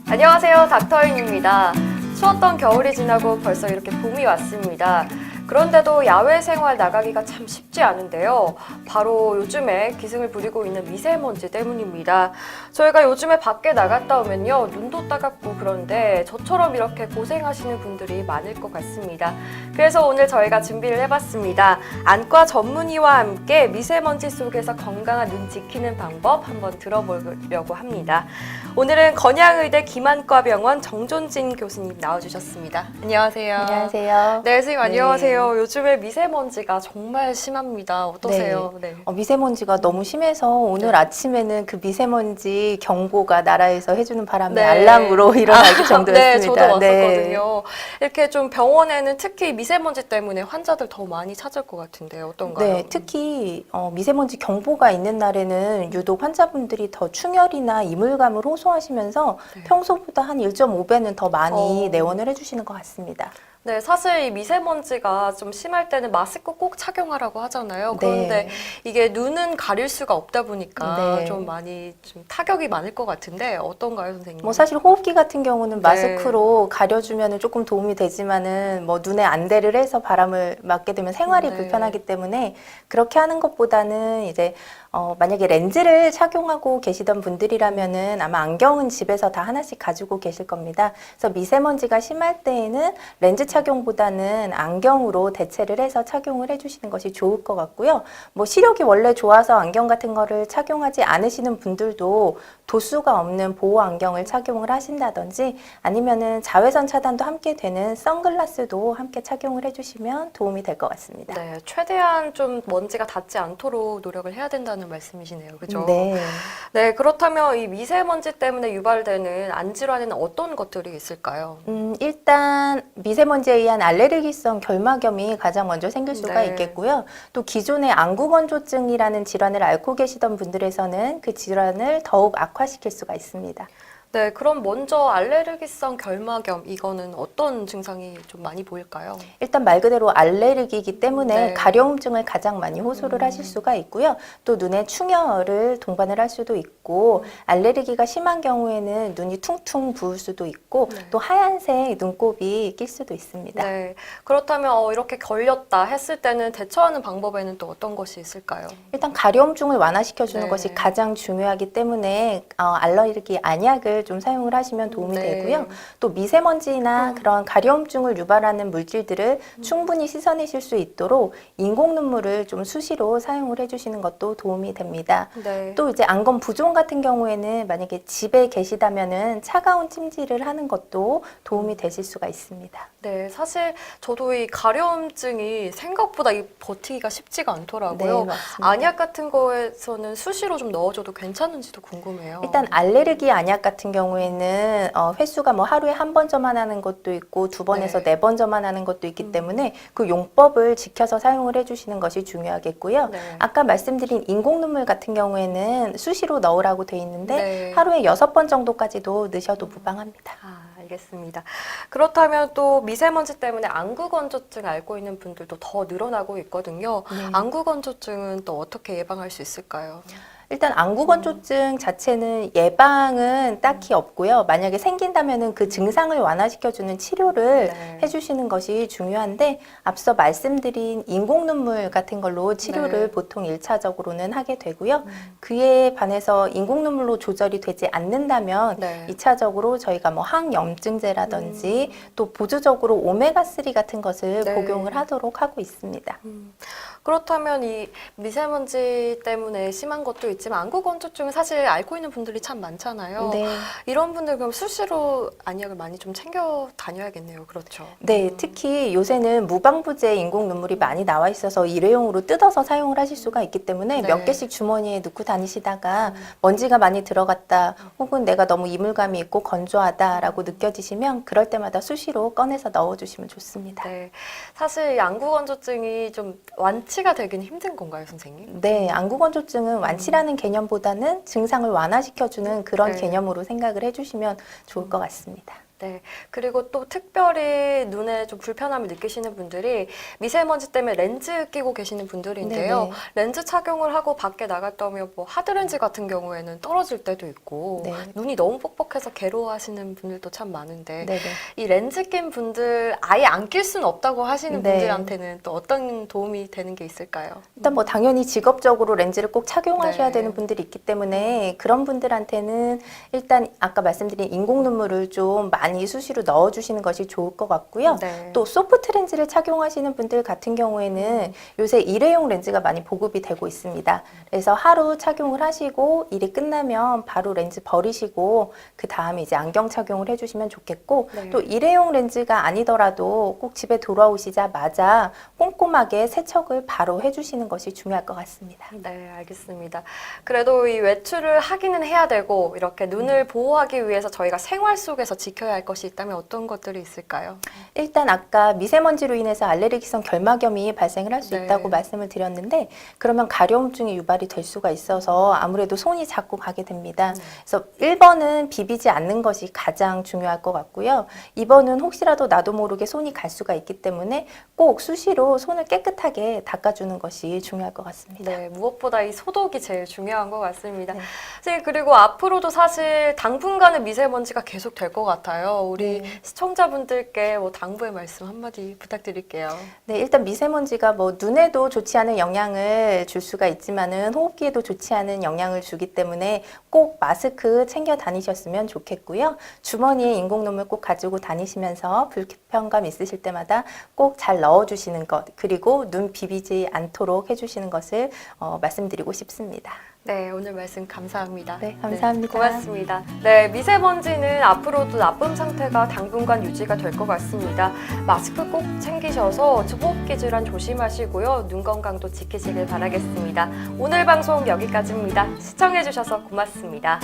안녕하세요, 닥터인입니다. 추웠던 겨울이 지나고 벌써 이렇게 봄이 왔습니다. 그런데도 야외 생활 나가기가 참 쉽지 않은데요. 바로 요즘에 기승을 부리고 있는 미세먼지 때문입니다. 저희가 요즘에 밖에 나갔다 오면요, 눈도 따갑고 그런데 저처럼 이렇게 고생하시는 분들이 많을 것 같습니다. 그래서 오늘 저희가 준비를 해봤습니다. 안과 전문의와 함께 미세먼지 속에서 건강한 눈 지키는 방법 한번 들어보려고 합니다. 오늘은 건양의대 김안과병원 정존진 교수님 나와주셨습니다. 안녕하세요. 안녕하세요. 네, 선생님 안녕하세요. 네. 요즘에 미세먼지가 정말 심합니다. 어떠세요? 네. 미세먼지가 너무 심해서 오늘 네. 아침에는 그 미세먼지 경보가 나라에서 해주는 바람에 네. 알람으로 일어나기 정도였습니다. 네, 저도 왔었거든요. 이렇게 좀 병원에는 특히 미세먼지 때문에 환자들 더 많이 찾을 것 같은데요. 어떤가요? 네, 특히 미세먼지 경보가 있는 날에는 유독 환자분들이 더 충혈이나 이물감을 호소하시면서 네. 평소보다 한 1.5배는 더 많이 어. 내원을 해주시는 것 같습니다. 네, 사실 이 미세먼지가 좀 심할 때는 마스크 꼭 착용하라고 하잖아요. 그런데 네. 이게 눈은 가릴 수가 없다 보니까 네. 좀 많이 좀 타격이 많을 것 같은데 어떤가요, 선생님? 뭐 사실 호흡기 같은 경우는 네. 마스크로 가려주면 조금 도움이 되지만은 뭐 눈에 안대를 해서 바람을 맞게 되면 생활이 네. 불편하기 때문에 그렇게 하는 것보다는 이제 만약에 렌즈를 착용하고 계시던 분들이라면은 아마 안경은 집에서 다 하나씩 가지고 계실 겁니다. 그래서 미세먼지가 심할 때에는 렌즈 착용보다는 안경으로 대체를 해서 착용을 해주시는 것이 좋을 것 같고요. 뭐 시력이 원래 좋아서 안경 같은 거를 착용하지 않으시는 분들도 도수가 없는 보호 안경을 착용을 하신다든지 아니면은 자외선 차단도 함께 되는 선글라스도 함께 착용을 해주시면 도움이 될 것 같습니다. 네, 최대한 좀 먼지가 닿지 않도록 노력을 해야 된다는 말씀이시네요. 그죠? 네. 네, 그렇다면 이 미세먼지 때문에 유발되는 안질환에는 어떤 것들이 있을까요? 일단 미세먼지에 의한 알레르기성 결막염이 가장 먼저 생길 수가 네. 있겠고요. 또 기존의 안구건조증이라는 질환을 앓고 계시던 분들에서는 그 질환을 더욱 악화시킬 수가 있습니다. 네, 그럼 먼저 알레르기성 결막염, 이거는 어떤 증상이 좀 많이 보일까요? 일단 말 그대로 알레르기이기 때문에 네. 가려움증을 가장 많이 호소를 하실 수가 있고요. 또 눈에 충혈을 동반을 할 수도 있고 알레르기가 심한 경우에는 눈이 퉁퉁 부을 수도 있고 네. 또 하얀색 눈곱이 낄 수도 있습니다. 네, 그렇다면 이렇게 걸렸다 했을 때는 대처하는 방법에는 또 어떤 것이 있을까요? 일단 가려움증을 완화시켜주는 네. 것이 가장 중요하기 때문에 알레르기 안약을 좀 사용을 하시면 도움이 네. 되고요. 또 미세먼지나 그런 가려움증을 유발하는 물질들을 충분히 씻어내실 수 있도록 인공 눈물을 좀 수시로 사용을 해주시는 것도 도움이 됩니다. 네. 또 이제 안검 부종 같은 경우에는 만약에 집에 계시다면은 차가운 찜질을 하는 것도 도움이 되실 수가 있습니다. 네, 사실 저도 이 가려움증이 생각보다 버티기가 쉽지가 않더라고요. 네, 맞습니다. 안약 같은 거에서는 수시로 좀 넣어줘도 괜찮은지도 궁금해요. 일단 알레르기 안약 같은 경우에는 횟수가 뭐 하루에 한 번 저만하는 것도 있고 두 번에서 네. 네 번 저만하는 것도 있기 때문에 그 용법을 지켜서 사용을 해주시는 것이 중요하겠고요. 네. 아까 말씀드린 인공 눈물 같은 경우에는 수시로 넣으라고 돼 있는데 네. 하루에 6번 정도까지도 넣으셔도 무방합니다. 알겠습니다. 그렇다면 또 미세먼지 때문에 안구건조증 앓고 있는 분들도 더 늘어나고 있거든요. 네. 안구건조증은 또 어떻게 예방할 수 있을까요? 일단 안구건조증 자체는 예방은 딱히 없고요. 만약에 생긴다면은 그 증상을 완화시켜주는 치료를 네. 해주시는 것이 중요한데 앞서 말씀드린 인공 눈물 같은 걸로 치료를 네. 보통 1차적으로는 하게 되고요. 그에 반해서 인공 눈물로 조절이 되지 않는다면 네. 2차적으로 저희가 뭐 항염증제라든지 또 보조적으로 오메가3 같은 것을 네. 복용을 하도록 하고 있습니다. 그렇다면 이 미세먼지 때문에 심한 것도 있지만 안구건조증은 사실 앓고 있는 분들이 참 많잖아요. 네. 이런 분들 그럼 수시로 안약을 많이 좀 챙겨 다녀야겠네요. 그렇죠? 네, 특히 요새는 무방부제 인공 눈물이 많이 나와 있어서 일회용으로 뜯어서 사용을 하실 수가 있기 때문에 네. 몇 개씩 주머니에 넣고 다니시다가 먼지가 많이 들어갔다 혹은 내가 너무 이물감이 있고 건조하다라고 느껴지시면 그럴 때마다 수시로 꺼내서 넣어주시면 좋습니다. 네. 사실 이 안구건조증이 좀 완치가 되긴 힘든 건가요, 선생님? 네, 안구건조증은 완치라는 개념보다는 증상을 완화시켜주는 그런 네. 개념으로 생각을 해주시면 좋을 것 같습니다. 네. 그리고 또 특별히 눈에 좀 불편함을 느끼시는 분들이 미세먼지 때문에 렌즈 끼고 계시는 분들인데요. 네네. 렌즈 착용을 하고 밖에 나갔다 오면 뭐 하드렌즈 같은 경우에는 떨어질 때도 있고 네. 눈이 너무 뻑뻑해서 괴로워하시는 분들도 참 많은데 네네. 이 렌즈 낀 분들 아예 안 낄 수는 없다고 하시는 네. 분들한테는 또 어떤 도움이 되는 게 있을까요? 일단 뭐 당연히 직업적으로 렌즈를 꼭 착용하셔야 네. 되는 분들이 있기 때문에 그런 분들한테는 일단 아까 말씀드린 인공 눈물을 좀 많이 수시로 넣어주시는 것이 좋을 것 같고요. 네. 또 소프트 렌즈를 착용하시는 분들 같은 경우에는 요새 일회용 렌즈가 많이 보급이 되고 있습니다. 그래서 하루 착용을 하시고 일이 끝나면 바로 렌즈 버리시고 그 다음에 이제 안경 착용을 해주시면 좋겠고 네. 또 일회용 렌즈가 아니더라도 꼭 집에 돌아오시자마자 꼼꼼하게 세척을 바로 해주시는 것이 중요할 것 같습니다. 네, 알겠습니다. 그래도 이 외출을 하기는 해야 되고 이렇게 눈을 보호하기 위해서 저희가 생활 속에서 지켜야 할 것이 있다면 어떤 것들이 있을까요? 일단 아까 미세먼지로 인해서 알레르기성 결막염이 발생을 할 수 네. 있다고 말씀을 드렸는데 그러면 가려움증이 유발이 될 수가 있어서 아무래도 손이 자꾸 가게 됩니다. 그래서 1번은 비비지 않는 것이 가장 중요할 것 같고요. 2번은 혹시라도 나도 모르게 손이 갈 수가 있기 때문에 꼭 수시로 손을 깨끗하게 닦아주는 것이 중요할 것 같습니다. 네, 무엇보다 이 소독이 제일 중요한 것 같습니다. 네. 선생님, 그리고 앞으로도 사실 당분간은 미세먼지가 계속 될 것 같아요. 우리 시청자분들께 뭐 당부의 말씀 한마디 부탁드릴게요. 네, 일단 미세먼지가 뭐 눈에도 좋지 않은 영향을 줄 수가 있지만은 호흡기에도 좋지 않은 영향을 주기 때문에 꼭 마스크 챙겨 다니셨으면 좋겠고요. 주머니에 인공 눈물 꼭 가지고 다니시면서 불편감 있으실 때마다 꼭 잘 넣어주시는 것 그리고 눈 비비지 않도록 해주시는 것을 말씀드리고 싶습니다. 네, 오늘 말씀 감사합니다. 네, 감사합니다. 고맙습니다. 네, 미세먼지는 앞으로도 나쁨 상태가 당분간 유지가 될 것 같습니다. 마스크 꼭 챙기셔서 호흡기 질환 조심하시고요. 눈 건강도 지키시길 바라겠습니다. 오늘 방송 여기까지입니다. 시청해주셔서 고맙습니다.